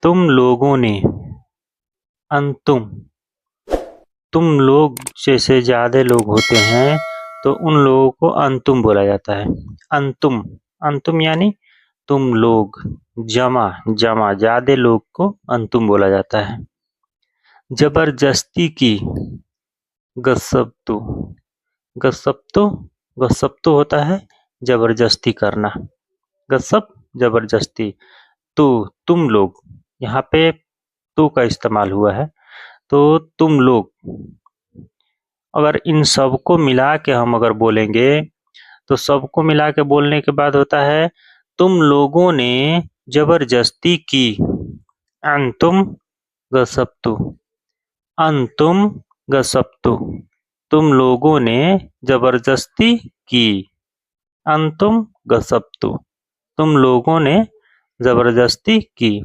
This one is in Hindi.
तुम लोगों ने, अंतुम, तुम लोग जैसे ज़्यादा लोग होते हैं तो उन लोगों को अंतुम बोला जाता है। अंतुम, अंतुम यानी तुम लोग, जमा, जमा ज़्यादा लोग को अंतुम बोला जाता है। ज़बरदस्ती की, गस्सब्तु, गस्सब्तु, गस्सब्तु होता है ज़बरदस्ती करना। गस्सब ज़बरदस्ती। तो तुम लोग, यहाँ पे तो का इस्तेमाल हुआ है, तो तुम लोग, अगर इन सबको मिला के हम अगर बोलेंगे तो सबको मिला के बोलने के बाद होता है तुम लोगों ने जबरदस्ती की। अंतुम गसब्तु, अंतुम गसब्तु, तुम लोगों ने जबरदस्ती की। अंतुम गसब्तु, तुम लोगों ने जबरदस्ती की।